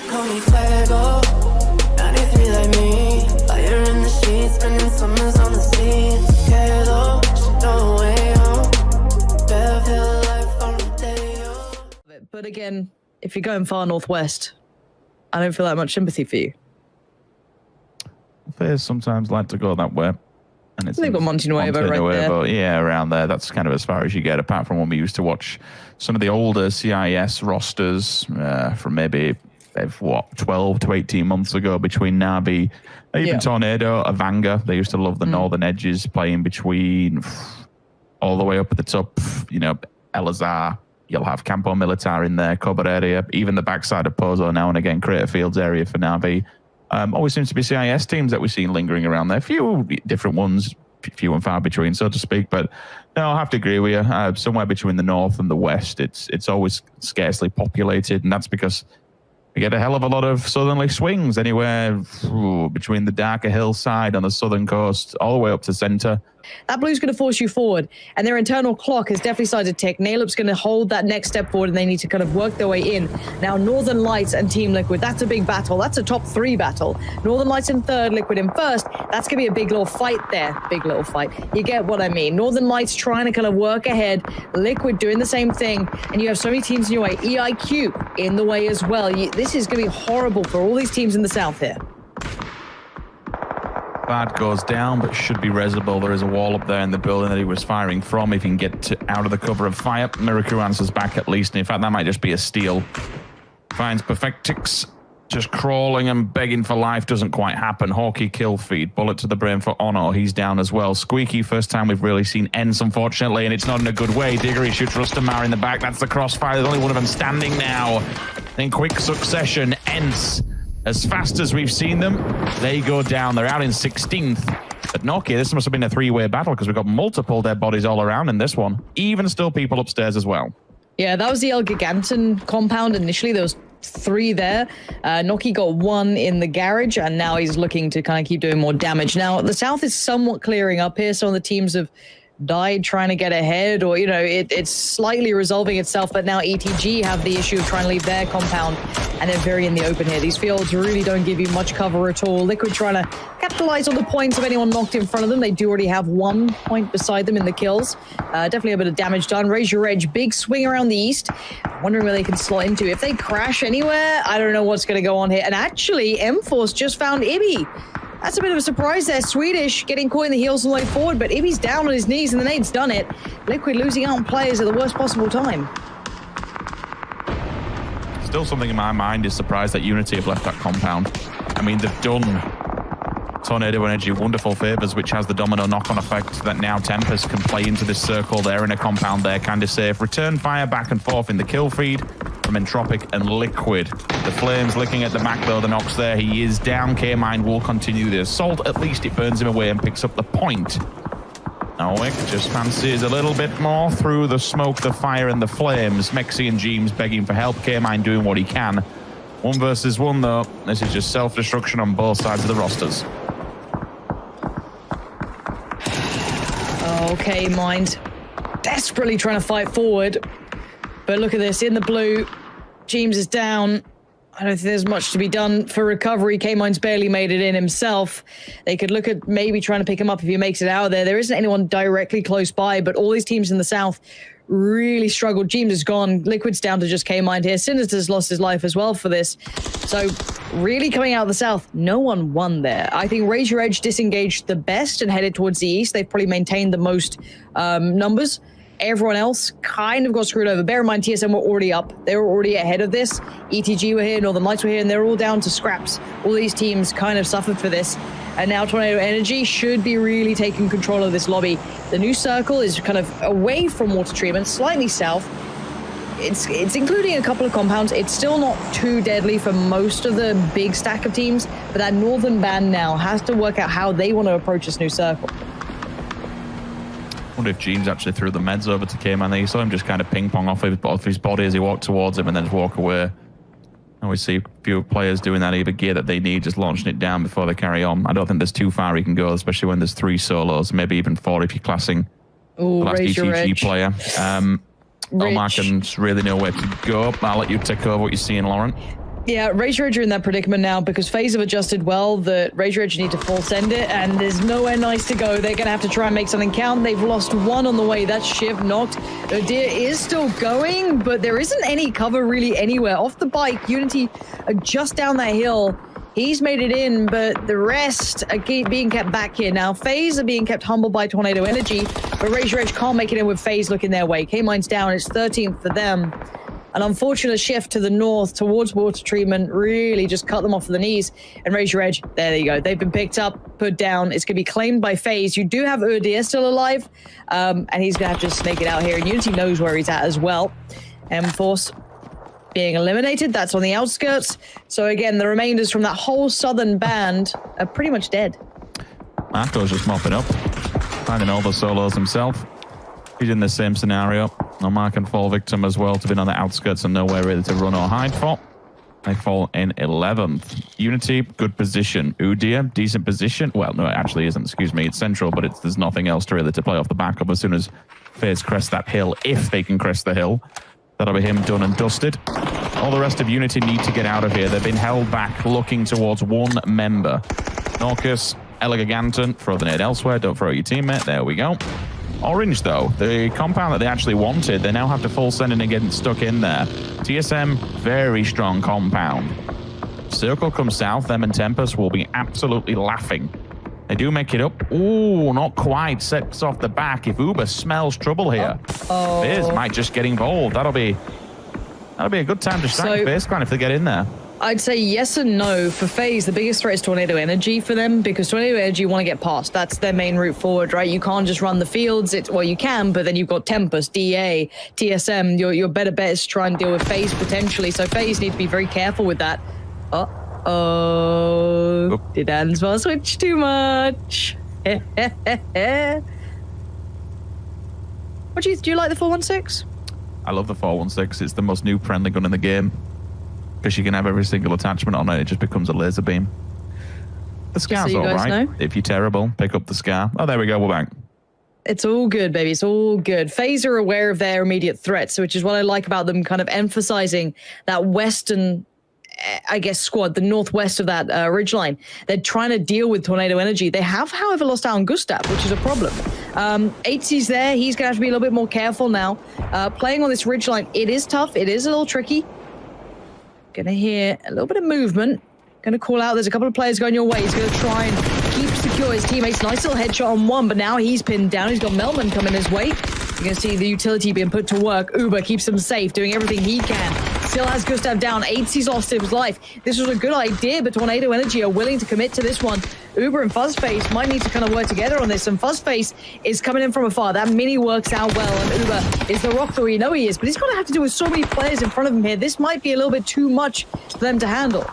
Call me Fuego, 93 like me. Fire in the sheets, spending summers on the sea. Quedo, no way home. Bev Hill life on Rodeo. But again, if you're going far northwest, I don't feel that much sympathy for you. They sometimes like to go that way. And it's They've got Monte Nuevo right there. Yeah, around there. That's kind of as far as you get, apart from when we used to watch some of the older CIS rosters from maybe, 12 to 18 months ago between Navi, even Tornado, Avanga. They used to love the northern edges, playing between all the way up at the top, you know, Elazar. You'll have Campo Militar in there, cover area, even the backside of Pozo now and again, Crater Fields area for Navi. Always seems to be CIS teams that we've seen lingering around there. Few different ones, few and far between, so to speak. But no, I have to agree with you. Somewhere between the north and the west, it's always scarcely populated, and that's because we get a hell of a lot of southerly swings anywhere between the darker hillside on the southern coast, all the way up to center. That blue's going to force you forward, and their internal clock has definitely started to tick. Nailup's going to hold that next step forward, and they need to kind of work their way in. Now, Northern Lights and Team Liquid, that's a big battle. That's a top 3 battle. Northern Lights in third, Liquid in first. That's going to be a big little fight there. Big little fight. You get what I mean. Northern Lights trying to kind of work ahead. Liquid doing the same thing, and you have so many teams in your way. EIQ in the way as well. This is going to be horrible for all these teams in the south here. Vard goes down, but should be resible. There is a wall up there in the building that he was firing from. If he can get out of the cover of fire, MiracU answers back at least. And in fact, that might just be a steal. Finds Perfectix, just crawling and begging for life. Doesn't quite happen. Hawkey kill feed. Bullet to the brain for Ono. He's down as well. Squeaky, first time we've really seen Ents, unfortunately, and it's not in a good way. Diggory shoots Rustamar in the back. That's the crossfire. There's only one of them standing now. In quick succession, Ents, as fast as we've seen them, they go down. They're out in 16th. But Nokia, this must have been a 3-way battle because we've got multiple dead bodies all around in this one. Even still people upstairs as well. Yeah, that was the El Giganton compound initially. There was 3 there. Noki got 1 in the garage, and now he's looking to kind of keep doing more damage. Now, the south is somewhat clearing up here. Some of the teams have died trying to get ahead, or, you know, it's slightly resolving itself, but now ETG have the issue of trying to leave their compound, and they're very in the open here. These fields really don't give you much cover at all. Liquid trying to capitalize on the points of anyone knocked in front of them. They do already have 1 point beside them in the kills. Definitely a bit of damage done. Raise your edge. Big swing around the east. Wondering where they can slot into. If they crash anywhere, I don't know what's going to go on here. And actually, M-Force just found Ibby. That's a bit of a surprise there. Swedish getting caught in the heels on the way forward, but Ibby's down on his knees and the nade's done it. Liquid losing out on players at the worst possible time. Still something in my mind is surprised that Unity have left that compound. I mean, they've done Tornado Energy wonderful favors, which has the domino knock-on effect that now Tempest can play into this circle. They're in a compound there, kind of safe. Return fire back and forth in the kill feed from Entropic and Liquid. The flames licking at the back though, the Nox there. He is down. K-Mind will continue the assault. At least it burns him away and picks up the point. Nowick just fancies a little bit more through the smoke, the fire, and the flames. Mexi and Jeems begging for help. K-Mind doing what he can. 1 versus 1 though. This is just self-destruction on both sides of the rosters. Okay, Mind desperately trying to fight forward. But look at this, in the blue, Jeems is down. I don't think there's much to be done for recovery. K-Mind's barely made it in himself. They could look at maybe trying to pick him up if he makes it out of there. There isn't anyone directly close by, but all these teams in the south really struggled. Jeems is gone. Liquid's down to just K-Mind here. Sinister's lost his life as well for this. So really coming out of the south, no one won there. I think Raise Your Edge disengaged the best and headed towards the east. They've probably maintained the most numbers. Everyone else kind of got screwed over. Bear in mind, TSM were already up. They were already ahead of this. ETG were here, Northern Lights were here, and they're all down to scraps. All these teams kind of suffered for this. And now Tornado Energy should be really taking control of this lobby. The new circle is kind of away from water treatment, slightly south. It's including a couple of compounds. It's still not too deadly for most of the big stack of teams, but that northern band now has to work out how they want to approach this new circle. I wonder if Jeems actually threw the meds over to K-Man there. You saw him just kind of ping-pong off his body as he walked towards him and then just walk away. And we see a few players doing that, either gear that they need, just launching it down before they carry on. I don't think there's too far he can go, especially when there's 3 solos, maybe even 4 if you're classing the last ETG player. Omar can really know where to go. I'll let you take over what you're seeing, Lauren. Yeah, Rage are in that predicament now because FaZe have adjusted well that Rage need to full send it, and there's nowhere nice to go. They're going to have to try and make something count. They've lost one on the way. That's Shiv knocked. Udyr is still going, but there isn't any cover really anywhere. Off the bike, Unity are just down that hill. He's made it in, but the rest are being kept back here. Now, FaZe are being kept humble by Tornado Energy, but Rage can't make it in with FaZe looking their way. K-Mine's down. It's 13th for them. An unfortunate shift to the north towards water treatment really just cut them off of the knees. And Razor Edge, there you go. They've been picked up, put down. It's going to be claimed by FaZe. You do have Udyr still alive, and he's going to have to snake it out here. And Unity knows where he's at as well. M-Force being eliminated. That's on the outskirts. So again, the remainders from that whole southern band are pretty much dead. Marco's just mopping up, finding all the solos himself. He's in the same scenario. No Mark and fall victim as well to be on the outskirts and nowhere really to run or hide for. They fall in 11th. Unity, good position. Udyr, decent position. Well, no, it actually isn't. Excuse me. It's central, but there's nothing else to really to play off the back of. As soon as FaZe crest that hill, if they can crest the hill, that'll be him done and dusted. All the rest of Unity need to get out of here. They've been held back, looking towards one member. Norcus, Eleganton, throw the nade elsewhere. Don't throw your teammate. There we go. Orange, though, the compound that they actually wanted, they now have to full send in and get stuck in there. TSM, very strong compound. Circle comes south, them and Tempest will be absolutely laughing. They do make it up. Ooh, not quite. Sets off the back. If Uber smells trouble here, Faze might just get involved. That'll be a good time to strike Faze Clan if they get in there. I'd say yes and no. For FaZe, the biggest threat is Tornado Energy for them because Tornado Energy want to get past. That's their main route forward, right? You can't just run the fields. Well, you can, but then you've got Tempest, DA, TSM. Your better bet is to try and deal with FaZe potentially. So FaZe need to be very careful with that. Uh-oh. Did Ansvar switch too much? Do you like the 416? I love the 416. It's the most new friendly gun in the game. Because you can have every single attachment on it, it just becomes a laser beam. The Scar's all right. If you're terrible, pick up the Scar. Oh, there we go, we're back. It's all good, baby. It's all good. FaZe are aware of their immediate threats, which is what I like about them kind of emphasizing that western, I guess, squad, the northwest of that ridgeline. They're trying to deal with Tornado Energy. They have, however, lost out on Gustav, which is a problem. 80's there. He's going to have to be a little bit more careful now. Playing on this ridgeline, it is tough. It is a little tricky. Gonna hear a little bit of movement. Gonna call out. There's a couple of players going your way. He's gonna try and keep secure his teammates. Nice little headshot on one, but now he's pinned down. He's got Melman coming his way. You're gonna see the utility being put to work. Uber keeps him safe, doing everything he can. Still has Gustav down. 80's lost his life. This was a good idea, but Tornado Energy are willing to commit to this one. Uber and Fuzzface might need to kind of work together on this, and Fuzzface is coming in from afar. That mini works out well, and Uber is the rock that we know he is, but he's going to have to do with so many players in front of him here. This might be a little bit too much for them to handle.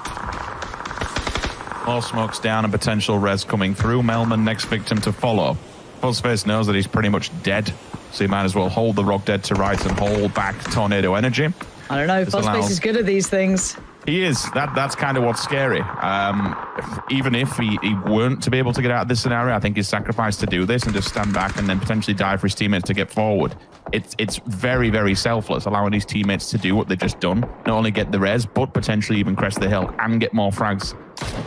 More smokes down and potential res coming through. Melman, next victim to follow. Fuzzface knows that he's pretty much dead, so he might as well hold the rock dead to right and hold back Tornado Energy. I don't know. Fuzzface is good at these things. He is. That's kind of what's scary. Even if he weren't to be able to get out of this scenario, I think he's sacrificed to do this and just stand back and then potentially die for his teammates to get forward. It's very, very selfless, allowing his teammates to do what they've just done. Not only get the res, but potentially even crest the hill and get more frags.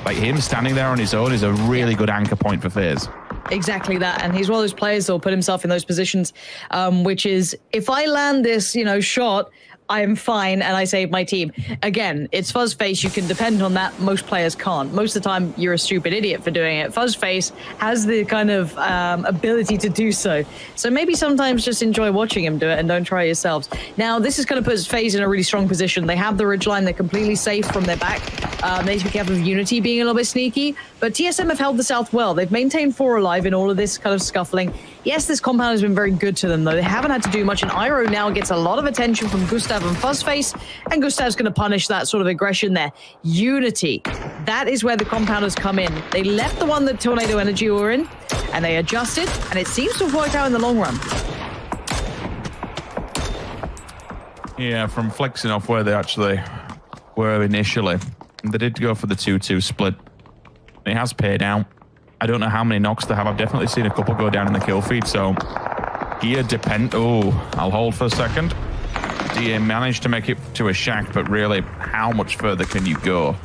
Like him standing there on his own is a really good anchor point for FaZe. Exactly that, and he's one of those players that will put himself in those positions, which is, if I land this, shot, I'm fine and I save my team. Again, it's Fuzzface. You can depend on that. Most players can't. Most of the time, you're a stupid idiot for doing it. Fuzzface has the kind of ability to do so. So maybe sometimes just enjoy watching him do it and don't try it yourselves. Now, this is going to put FaZe in a really strong position. They have the ridgeline. They're completely safe from their back. They need to be careful of Unity being a little bit sneaky. But TSM have held the South well. They've maintained 4 alive in all of this kind of scuffling. Yes, this compound has been very good to them, though. They haven't had to do much, and Iroh now gets a lot of attention from Gustav and Fuzzface, and Gustav's going to punish that sort of aggression there. Unity, that is where the compounders come in. They left the one that Tornado Energy were in, and they adjusted, and it seems to have worked out in the long run. Yeah, from flexing off where they actually were initially, they did go for the 2-2 split. It has paid out. I don't know how many knocks they have. I've definitely seen a couple go down in the kill feed, so gear depend. Oh, I'll hold for a second. DA managed to make it to a shack, but really, how much further can you go?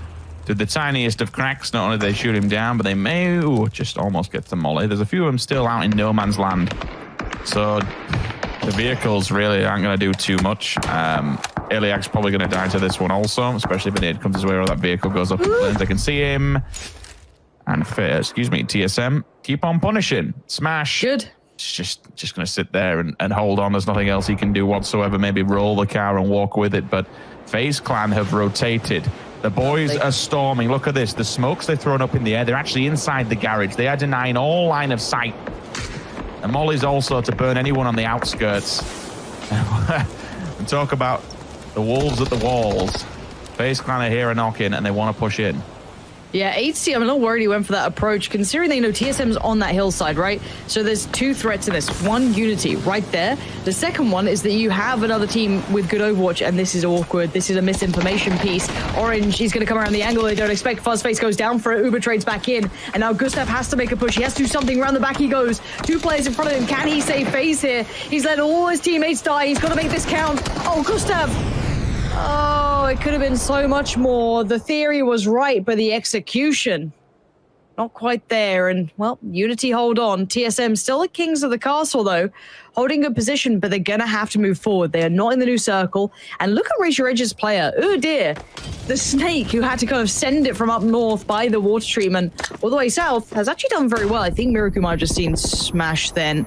To the tiniest of cracks, not only do they shoot him down, but they may just almost get to Molly. There's a few of them still out in no man's land. So the vehicles really aren't going to do too much. Iliak's probably going to die to this one also, especially if a nade comes his way or that vehicle goes up in flames. I can see him. And TSM, keep on punishing. Smash. Good. Just going to sit there and hold on. There's nothing else he can do whatsoever. Maybe roll the car and walk with it. But FaZe Clan have rotated. The boys are storming. Look at this. The smokes they've thrown up in the air. They're actually inside the garage. They are denying all line of sight. And Molly's also to burn anyone on the outskirts. And talk about the wolves at the walls. FaZe Clan are here and knocking, and they want to push in. Yeah, HC, I'm not worried he went for that approach, considering they know TSM's on that hillside, right? So there's two threats in this. One, Unity, right there. The second one is that you have another team with good Overwatch, and this is awkward. This is a misinformation piece. Orange, he's going to come around the angle they don't expect. Fuzzface goes down for it. Uber trades back in, and now Gustav has to make a push. He has to do something. Around the back he goes. Two players in front of him. Can he save FaZe here? He's let all his teammates die. He's got to make this count. Oh, Gustav! Oh, it could have been so much more. The theory was right, but the execution, not quite there. And, well, Unity hold on. TSM still the kings of the castle, though, holding good position, but they're going to have to move forward. They are not in the new circle. And look at Raise Your Edge's player. Oh, dear. The snake who had to kind of send it from up north by the water treatment all the way south has actually done very well. I think MiracU might have just seen Smash then.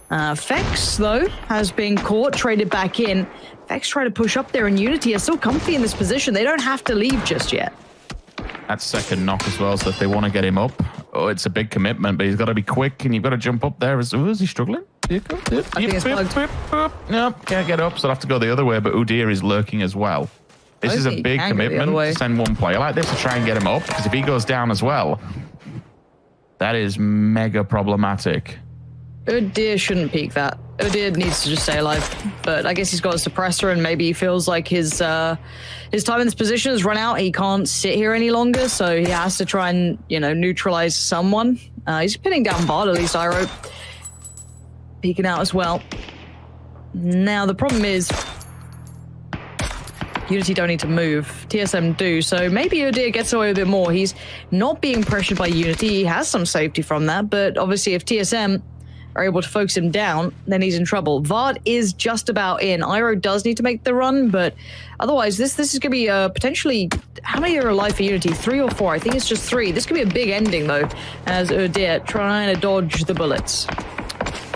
Fexx, though, has been caught, traded back in. Fexx try to push up there, and Unity are still comfy in this position. They don't have to leave just yet. That's second knock as well, so if they want to get him up, oh, it's a big commitment, but he's got to be quick, and you've got to jump up there. Oh, is he struggling? I think it's plugged. Nope, can't get up, so I'll have to go the other way, but Udyr is lurking as well. This is a big commitment to send one player like this to try and get him up, because if he goes down as well, that is mega problematic. Udyr shouldn't peek that. Udyr needs to just stay alive. But I guess he's got a suppressor, and maybe he feels like his time in this position has run out. He can't sit here any longer, so he has to try and, you know, neutralize someone. He's pinning down Vard, at least Iroh. Peeking out as well. Now, the problem is Unity don't need to move. TSM do, so maybe Udyr gets away a bit more. He's not being pressured by Unity. He has some safety from that, but obviously if TSM are able to focus him down, then he's in trouble. Vard is just about in. Iroh does need to make the run, but otherwise, this is going to be potentially... How many are alive for Unity? 3 or 4? I think it's just 3. This could be a big ending, though, as Udyr trying to dodge the bullets.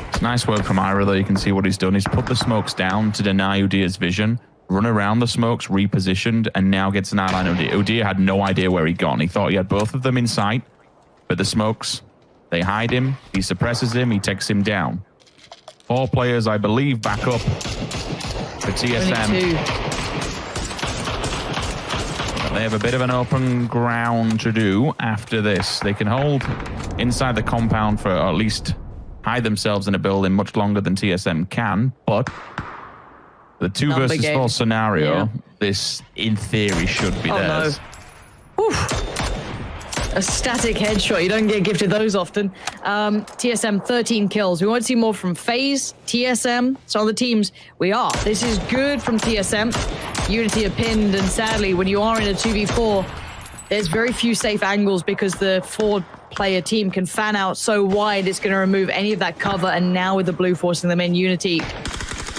It's nice work from Iroh, though. You can see what he's done. He's put the smokes down to deny Udyr's vision, run around the smokes, repositioned, and now gets an eye on Udyr. Udyr had no idea where he'd gone. He thought he had both of them in sight, but the smokes... They hide him, he suppresses him, he takes him down. 4 players, I believe, back up for TSM. They have a bit of an open ground to do after this. They can hold inside the compound for, or at least hide themselves in a building much longer than TSM can, but the 2 versus 4 scenario, this, in theory, should be theirs. No. Oof. A static headshot. You don't get gifted those often. TSM, 13 kills. We want to see more from FaZe, TSM, some of the teams. We are. This is good from TSM. Unity are pinned, and sadly, when you are in a 2v4, there's very few safe angles because the 4-player team can fan out so wide, it's going to remove any of that cover, and now with the blue forcing them in, Unity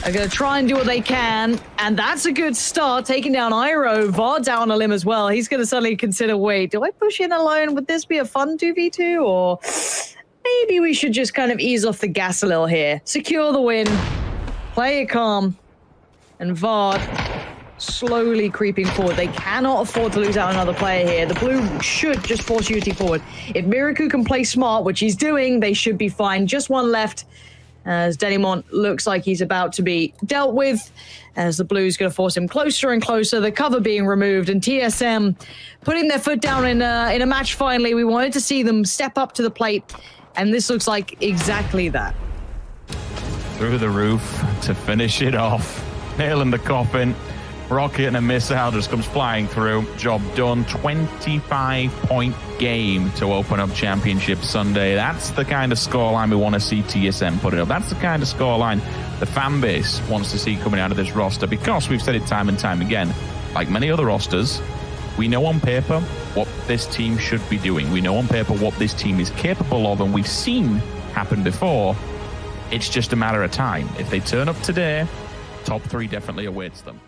are going to try and do what they can, and that's a good start, taking down Iroh. Vard's out on a limb as well. He's going to suddenly consider, wait, do I push in alone? Would this be a fun 2v2? Or maybe we should just kind of ease off the gas a little here. Secure the win, play it calm, and Vard slowly creeping forward. They cannot afford to lose out another player here. The blue should just force Unity forward. If MiracU can play smart, which he's doing, they should be fine. Just one left. As Denimont looks like he's about to be dealt with, as the Blues going to force him closer and closer, the cover being removed, and TSM putting their foot down in a match finally. We wanted to see them step up to the plate, and this looks like exactly that. Through the roof to finish it off. Nail in the coffin. rocket and a missile just comes flying through. Job done. 25-point game to open up Championship Sunday. That's the kind of scoreline we want to see TSM put it up. That's the kind of scoreline the fan base wants to see coming out of this roster, because we've said it time and time again, like many other rosters, we know on paper what this team should be doing. We know on paper what this team is capable of, and we've seen happen before. It's just a matter of time. If they turn up today, top 3 definitely awaits them.